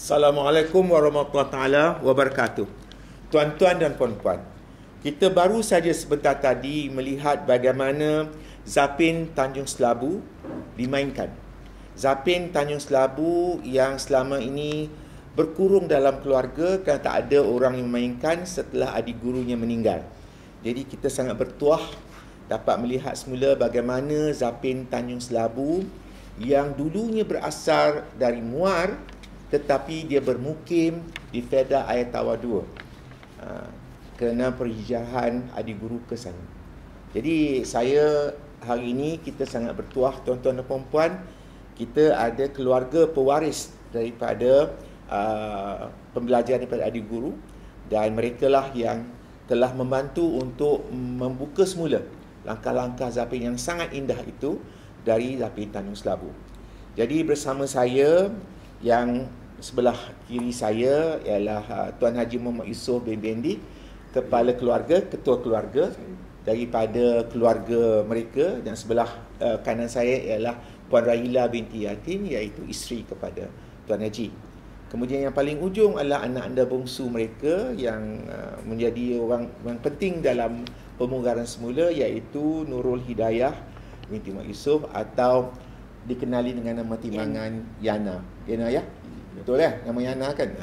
Assalamualaikum warahmatullahi taala wabarakatuh. Tuan-tuan dan puan-puan, kita baru saja sebentar tadi melihat bagaimana Zapin Tanjung Selabu dimainkan. Zapin Tanjung Selabu yang selama ini berkurung dalam keluarga kerana tak ada orang yang memainkan setelah adik gurunya meninggal. Jadi kita sangat bertuah dapat melihat semula bagaimana Zapin Tanjung Selabu yang dulunya berasal dari Muar tetapi dia bermukim di Fedah Air Tawar 2 kerana perhijrahan adik guru ke sana. Jadi saya hari ini kita sangat bertuah tuan-tuan dan puan-puan, kita ada keluarga pewaris daripada pembelajaran daripada adik guru, dan mereka lah yang telah membantu untuk membuka semula langkah-langkah Zapin yang sangat indah itu dari Zapin Tanjung Selabu. Jadi bersama saya, yang sebelah kiri saya ialah Tuan Haji Muhammad Yusof bin Bendi, kepala keluarga, ketua keluarga daripada keluarga mereka, dan sebelah kanan saya ialah Puan Rahila binti Yatin, iaitu isteri kepada Tuan Haji. Kemudian yang paling ujung adalah anak anda bongsu mereka yang menjadi orang penting dalam pemugaran semula, iaitu Nurul Hidayah binti Muhammad Yusof atau dikenali dengan nama timangan Yana. Yana ya? Betul ya? Nama Yana kan?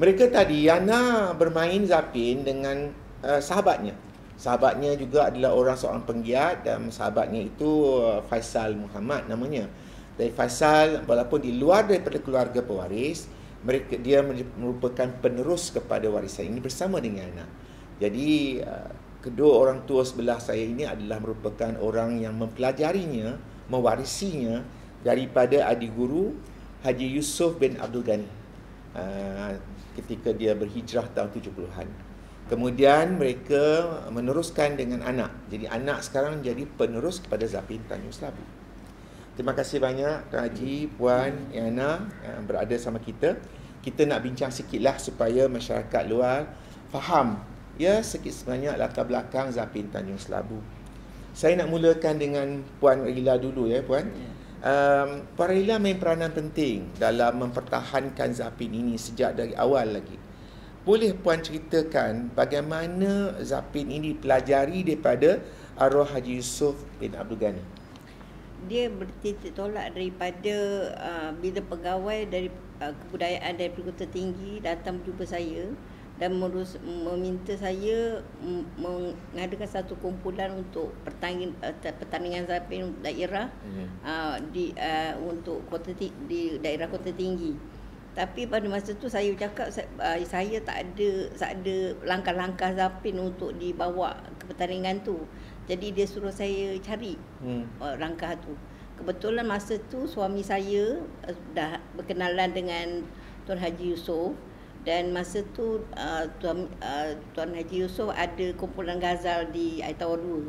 Mereka tadi, Yana bermain Zapin dengan sahabatnya. Sahabatnya juga adalah seorang penggiat, dan sahabatnya itu Faisal Muhammad namanya. Dari Faisal, walaupun di luar daripada keluarga pewaris, dia merupakan penerus kepada warisan ini bersama dengan Yana. Jadi kedua orang tua sebelah saya ini adalah merupakan orang yang mempelajarinya, mewarisinya daripada adik guru Haji Yusof bin Abdul Ghani ketika dia berhijrah tahun 70-an. Kemudian mereka meneruskan dengan anak. Jadi anak sekarang jadi penerus kepada Zapin Tanjung Selabu. Terima kasih banyak Tuan Haji, Puan Yana yang berada sama kita. Kita nak bincang sikitlah supaya masyarakat luar faham ya sikit sebanyak latar belakang Zapin Tanjung Selabu. Saya nak mulakan dengan Puan Rahila dulu ya Puan. Puan Rahila main peranan penting dalam mempertahankan Zapin ini sejak dari awal lagi. Boleh Puan ceritakan bagaimana Zapin ini dipelajari daripada arwah Haji Yusof bin Abdul Ghani? Dia bertitik tolak daripada bila pegawai dari kebudayaan dari Perguruan Tinggi datang berjumpa saya dan meminta saya mengadakan satu kumpulan untuk pertandingan Zapin daerah untuk di daerah Kota Tinggi. Tapi pada masa tu saya cakap saya tak ada langkah-langkah Zapin untuk dibawa ke pertandingan tu. Jadi dia suruh saya cari langkah tu. Kebetulan masa tu suami saya dah berkenalan dengan Tuan Haji Yusof. Dan masa tu Tuan Haji Yusof ada kumpulan ghazal di Air Tawar 2.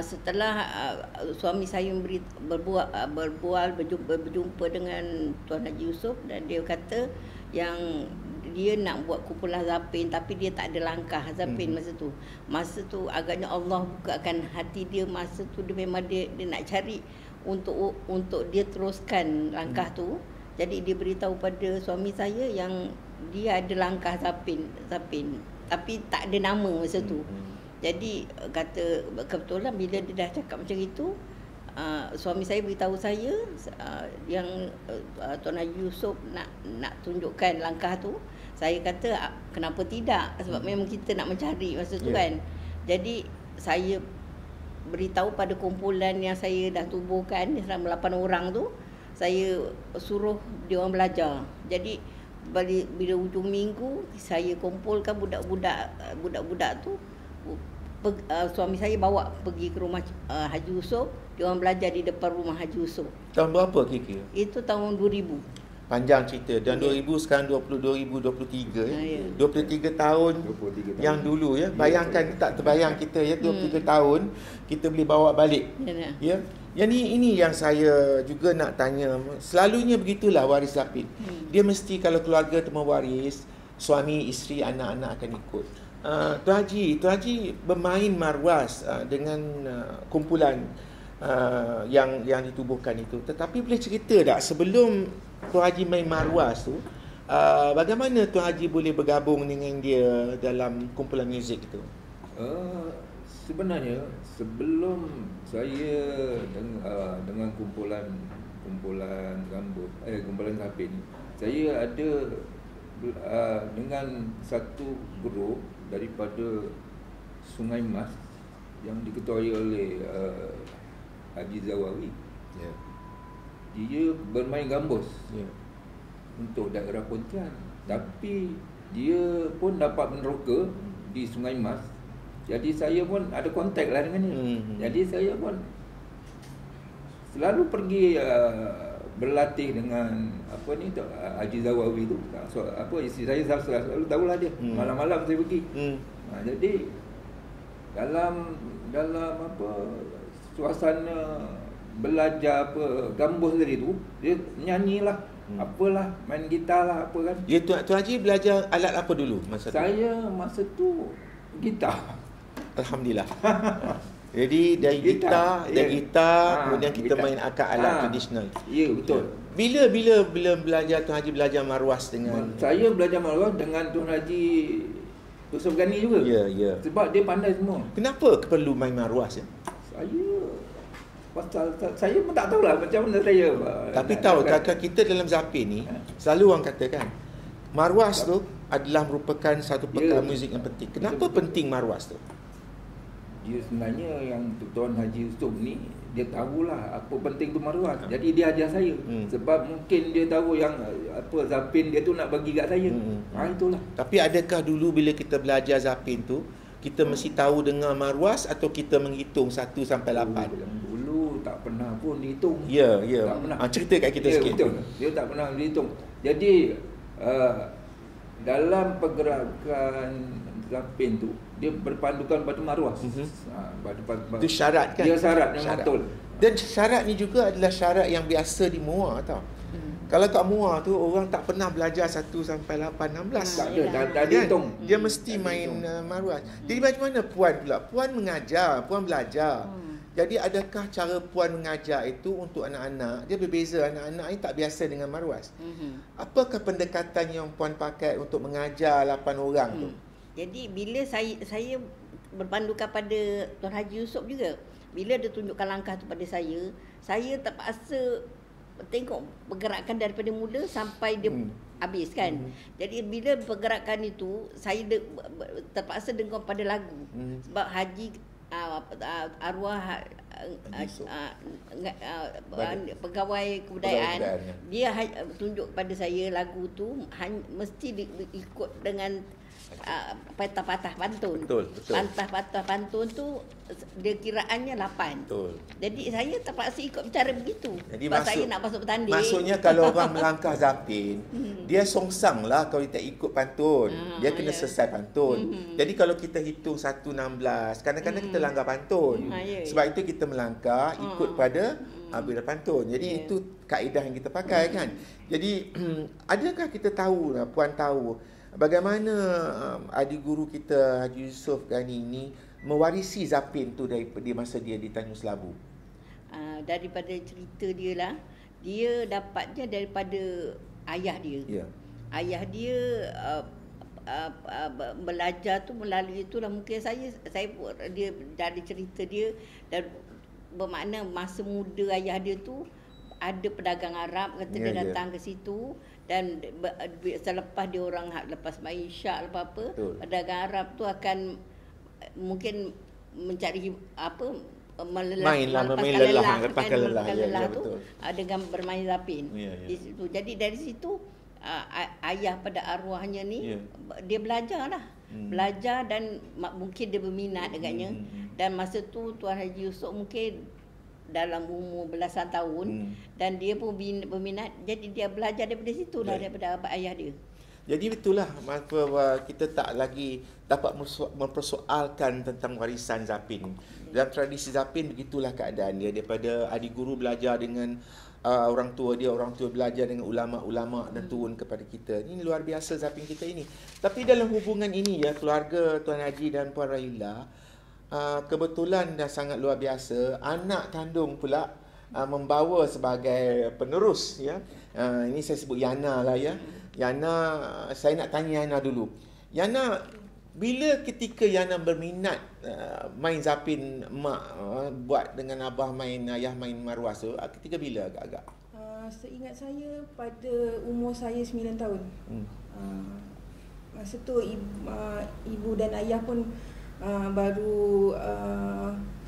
Setelah suami saya berjumpa dengan Tuan Haji Yusof, dan dia kata yang dia nak buat kumpulan Zapin tapi dia tak ada langkah Zapin masa tu. Masa tu agaknya Allah bukakan hati dia, masa tu dia memang dia nak cari untuk dia teruskan langkah tu. Jadi dia beritahu pada suami saya yang dia ada langkah Zapin tapi tak ada nama masa tu. Jadi kata kebetulan bila dia dah cakap macam itu, suami saya beritahu saya yang Tuan Haji Yusof nak tunjukkan langkah tu. Saya kata kenapa tidak, sebab memang kita nak mencari masa tu kan. Jadi saya beritahu pada kumpulan yang saya dah tubuhkan selama 8 orang tu, saya suruh dia orang belajar. Jadi bila hujung minggu saya kumpulkan budak-budak tu, suami saya bawa pergi ke rumah Haji Yusof, dia orang belajar di depan rumah Haji Yusof. Tahun berapa kira-kira? Itu tahun 2000. Panjang cerita. Dan 2000 sekarang 2023 ya. 23 tahun yang dulu ya. Bayangkan, tak terbayang kita ya, 23 tahun kita boleh bawa balik. Ya. Yang ini yang saya juga nak tanya. Selalunya begitulah waris Zapin. Dia mesti kalau keluarga tu mewaris, suami, isteri, anak-anak akan ikut. Tuan Haji bermain marwas dengan kumpulan yang ditubuhkan itu. Tetapi boleh cerita tak sebelum Tuan Haji main marwas tu, bagaimana Tuan Haji boleh bergabung dengan dia dalam kumpulan muzik itu? Sebenarnya sebelum saya dengan kumpulan rambut kumpulan Zapin, saya ada dengan satu grup daripada Sungai Mas yang diketuai oleh Haji Zawawi. Ya. Dia bermain gambus Ya. untuk daerah Pontian, tapi dia pun dapat meneroka di Sungai Mas. Jadi saya pun ada kontak lah dengan dia. Jadi saya pun selalu pergi berlatih dengan Haji Zawawi tu. Isteri saya selalu tahulah dia. Malam-malam saya pergi. Jadi dalam suasana belajar gambus tadi tu, dia nyanyilah, apalah, main gitar lah, apa kan. Ya, Tuan Haji belajar alat apa dulu masa tu? Saya masa tu gitar. Alhamdulillah. Jadi dari gitar, kemudian kita gitar. main akak alat tradisional. Ya, betul. Bila belajar Tuan Haji belajar marwas dengan Saya belajar marwas dengan Tuan Haji Yusuf Ghani juga. Ya. Sebab dia pandai semua. Kenapa perlu main marwas ya? Saya pun tak tahulah macam mana saya. Tapi tahu kakak kita dalam Zapin ni selalu orang katakan marwas tu adalah merupakan satu perkara muzik yang penting. Kenapa penting marwas tu? Dia sebenarnya yang Tuan Haji Yusuf ni, dia tahulah apa penting tu marwas. Jadi dia ajar saya. Sebab mungkin dia tahu yang Zapin dia tu nak bagi kat saya. Itulah. Tapi adakah dulu bila kita belajar Zapin tu, kita mesti tahu dengar marwas atau kita menghitung 1 sampai 8? Dulu tak pernah pun dihitung. Ya. Tak pernah. Cerita kat kita sikit. Betul. Dia tak pernah dihitung. Jadi dalam pergerakan Zapin tu, dia berpandukan pada marwas. Itu syarat kan? Dia syarat yang betul. Dan syarat ni juga adalah syarat yang biasa di MUA tau. Kalau kat MUA tu orang tak pernah belajar 1 sampai 8, 16. Tak ada, dah dihitung. Dia mesti main marwas. Jadi macam mana Puan pula? Puan mengajar, Puan belajar. Jadi adakah cara Puan mengajar itu untuk anak-anak? Dia berbeza, anak-anak ini tak biasa dengan marwas. Apakah pendekatan yang Puan pakai untuk mengajar 8 orang tu? Jadi bila saya berpandukan pada Tuan Haji Yusuf juga, bila dia tunjukkan langkah tu pada saya terpaksa tengok pergerakan daripada mula sampai dia habis kan. Jadi bila pergerakan itu saya terpaksa dengar pada lagu. Sebab Haji arwah pegawai kebudayaan, dia tunjuk pada saya lagu tu mesti ikut dengan patah-patah pantun. Betul. Patah-patah pantun tu dia kiraannya 8. Betul. Jadi saya terpaksa ikut cara begitu. Jadi sebab saya nak masuk bertanding. Maksudnya kalau orang melangkah Zapin, dia songsang lah kalau dia tak ikut pantun. Dia kena selesai pantun. Jadi kalau kita hitung 1-16, kadang-kadang kita langgar pantun. Sebab itu kita melangkah ikut pada bila pantun. Jadi itu kaedah yang kita pakai kan. Jadi adakah kita tahu, Puan tahu bagaimana adik guru kita Haji Yusuf Ghani ini mewarisi Zapin tu daripada masa dia di Tanjung Selabu? Daripada cerita dia lah, dia dapatnya daripada ayah dia. Ya. Ayah dia belajar tu melalui itulah. Mungkin dia dari cerita dia, dan bermakna masa muda ayah dia tu ada pedagang Arab kata dia datang ke situ, dan selepas dia orang lepas main isyak lepas apa, pedagang Arab tu akan mungkin mencari melepaskan lelah tu dengan bermain Zapin di situ. Jadi dari situ ayah pada arwahnya ni dia belajarlah. Belajar dan mungkin dia berminat agaknya. Dan masa tu Tuan Haji Yusuf mungkin dalam umur belasan tahun, dan dia pun berminat, jadi dia belajar daripada situ lah, daripada ayah dia. Jadi itulah kita tak lagi dapat mempersoalkan tentang warisan Zapin. Dalam tradisi Zapin begitulah keadaan dia, daripada adik guru belajar dengan orang tua dia, orang tua belajar dengan ulama-ulama dan turun kepada kita. Ini luar biasa Zapin kita ini. Tapi dalam hubungan ini keluarga Tuan Haji dan Puan Rahila, kebetulan dah sangat luar biasa, anak kandung pula membawa sebagai penerus ya. Ini saya sebut Yana lah ya. Yana, saya nak tanya Yana dulu. Yana, bila ketika Yana berminat main zapin mak, buat dengan abah main, ayah main marwas tu, ketika bila agak-agak? Seingat saya pada umur saya 9 tahun. Masa tu ibu dan ayah pun baru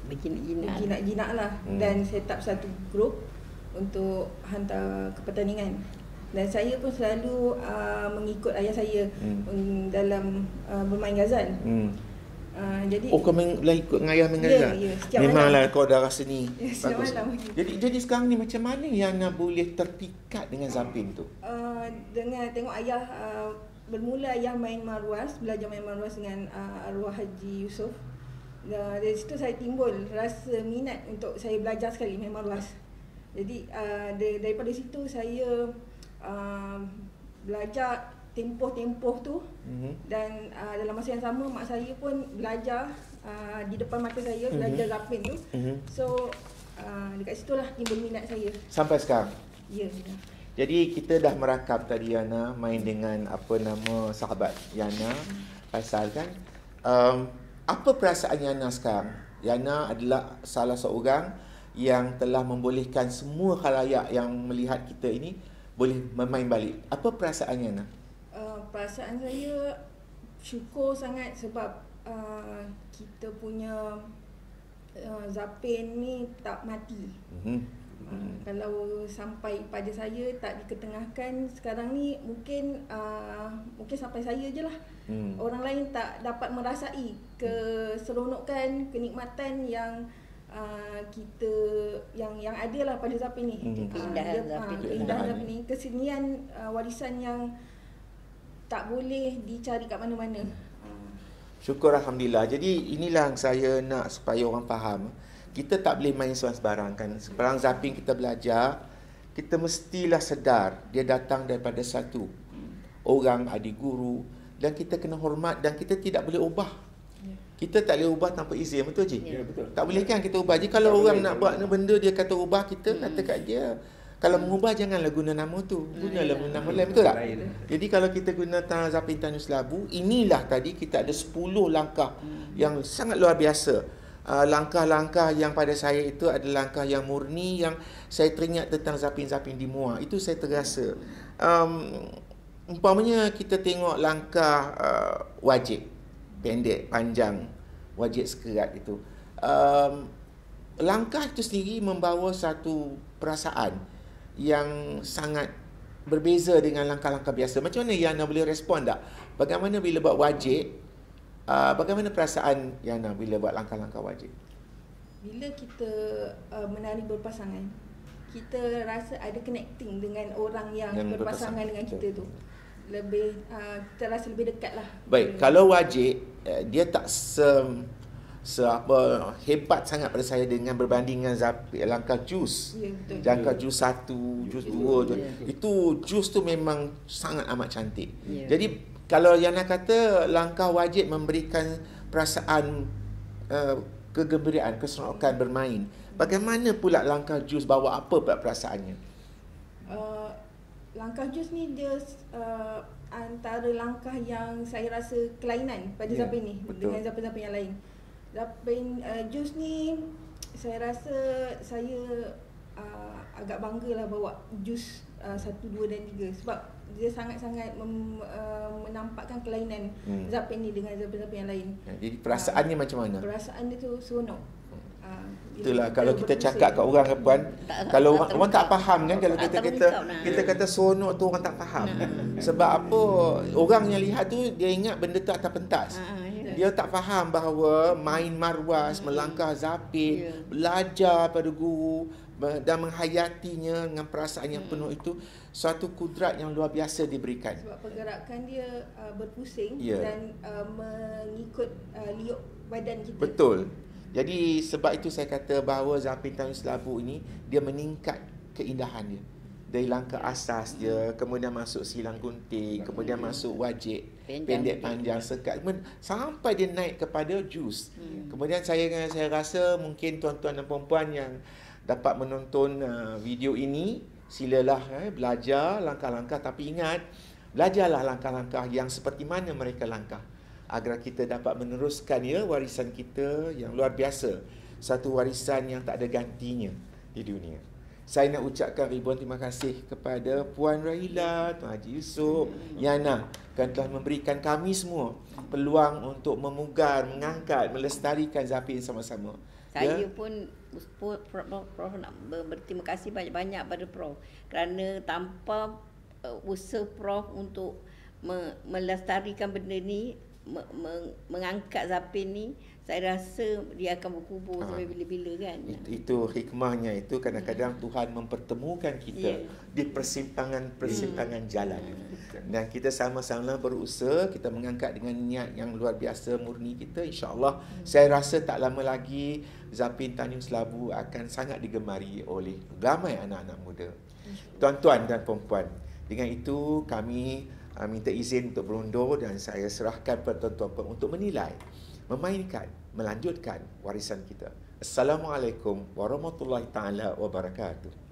berjinak-jinak lah. Dan set up satu grup untuk hantar ke pertandingan. Dan saya pun selalu mengikut ayah saya dalam bermain gazan. Jadi kau ikut dengan ayah main gazan? Ya, memanglah kau dah rasa ni bagus. Jadi sekarang ni macam mana Yana boleh terpikat dengan zapin tu? Dengan tengok ayah, bermula ayah main marwas, belajar main marwas dengan arwah Haji Yusof. Dari situ saya timbul rasa minat untuk saya belajar sekali main marwas. Jadi daripada situ saya belajar tempoh-tempoh tu. Dan dalam masa yang sama mak saya pun belajar di depan mata saya, belajar zapin tu. So dekat situlah timbul minat saya sampai sekarang. Ya. Jadi kita dah merakam tadi Yana main dengan sahabat Yana Faisal kan. Apa perasaan Yana sekarang? Yana adalah salah seorang yang telah membolehkan semua khalayak yang melihat kita ini boleh bermain balik. Apa perasaan Yana? Perasaan saya syukur sangat sebab kita punya zapin ni tak mati. Kalau sampai pada saya tak diketengahkan sekarang ni, mungkin sampai saya je lah. Orang lain tak dapat merasai keseronokan, kenikmatan yang kita yang ada lah pada zapin ni. Keindahan zapin ni, kesenian, warisan yang tak boleh dicari kat mana-mana. Syukur Alhamdulillah. Jadi inilah yang saya nak supaya orang faham. Kita tak boleh main sembarang kan. Sekarang zapin kita belajar, kita mestilah sedar dia datang daripada satu orang, adik guru, dan kita kena hormat dan kita tidak boleh ubah. Kita tak boleh ubah tanpa izin, betul je? Ya, betul. Tak boleh kan kita ubah. Jadi kalau orang nak buat benda dia kata ubah, kita kata kat dia, kalau mengubah janganlah guna nama tu, gunalah nama lain, betul tak? Jadi kalau kita guna zapin Tanjung Selabu, inilah tadi kita ada 10 langkah yang sangat luar biasa. Langkah-langkah yang pada saya itu adalah langkah yang murni, yang saya teringat tentang zapin-zapin di Muar. Itu saya terasa. Umpamanya kita tengok langkah wajib, pendek, panjang, wajib sekerat itu. Langkah itu sendiri membawa satu perasaan yang sangat berbeza dengan langkah-langkah biasa. Macam mana Yana boleh respon tak? Bagaimana bila buat wajib? Bagaimana perasaan Yana bila buat langkah-langkah wajib? Bila kita menari berpasangan, kita rasa ada connecting dengan orang yang berpasangan dengan kita tu. Lebih kita rasa lebih dekat lah. Baik, kalau wajib dia tak hebat sangat pada saya dengan berbanding dengan langkah juz. Ya, betul. Langkah juz 1, juz 2 itu juz tu memang sangat amat cantik. Jadi kalau Yana kata langkah wajib memberikan perasaan kegembiraan, keseronokan bermain. Bagaimana pula langkah juz bawa apa pula perasaannya? Langkah juz ni dia antara langkah yang saya rasa kelainan pada zapin ni dengan zapin-zapin yang lain. Zapin juz ni saya rasa saya agak banggalah bawa juz 1, 2 dan 3 sebab dia sangat-sangat menampakkan kelainan zapin ni dengan zapin-zapin yang lain. Jadi perasaannya macam mana? Perasaan dia tu seronok. Itulah kalau kita cakap kat orang puan, kalau orang tak faham kan, kalau kita kata seronok tu orang tak faham. Sebab apa? Orang yang lihat tu dia ingat benda tu atas pentas. Dia tak faham bahawa main marwas, melangkah zapin, belajar pada guru dan menghayatinya dengan perasaan yang penuh itu suatu kudrat yang luar biasa diberikan. Sebab pergerakan dia berpusing dan mengikut liuk badan kita. Betul. Jadi sebab itu saya kata bahawa zapin Tanjung Selabu ini dia meningkat keindahan dia. Dari langkah asas dia, kemudian masuk silang gunting, kemudian masuk wajib, pendek, panjang, sekat, sampai dia naik kepada juz. Kemudian saya rasa mungkin tuan-tuan dan puan-puan yang dapat menonton video ini, silalah belajar langkah-langkah, tapi ingat, belajarlah langkah-langkah yang seperti mana mereka langkah agar kita dapat meneruskan warisan kita yang luar biasa, satu warisan yang tak ada gantinya di dunia. Saya nak ucapkan ribuan terima kasih kepada Puan Rahila, Tuan Haji Yusof, Yana, kan telah memberikan kami semua peluang untuk memugar, mengangkat, melestarikan Zapin sama-sama. Saya pun Prof nak berterima kasih banyak-banyak pada Prof, kerana tanpa usaha Prof untuk melestarikan benda ni, mengangkat Zapin ni, saya rasa dia akan berkubur sampai bila-bila kan. Itu hikmahnya, itu kadang-kadang Tuhan mempertemukan kita di persimpangan jalan. Dan kita sama-sama berusaha, kita mengangkat dengan niat yang luar biasa murni kita, insya-Allah saya rasa tak lama lagi Zapin Tanjung Selabu akan sangat digemari oleh ramai anak-anak muda. Tuan-tuan dan puan-puan, dengan itu kami minta izin untuk berundur dan saya serahkan kepada tuan-tuan untuk menilai, memainkan, melanjutkan warisan kita. Assalamualaikum warahmatullahi taala wabarakatuh.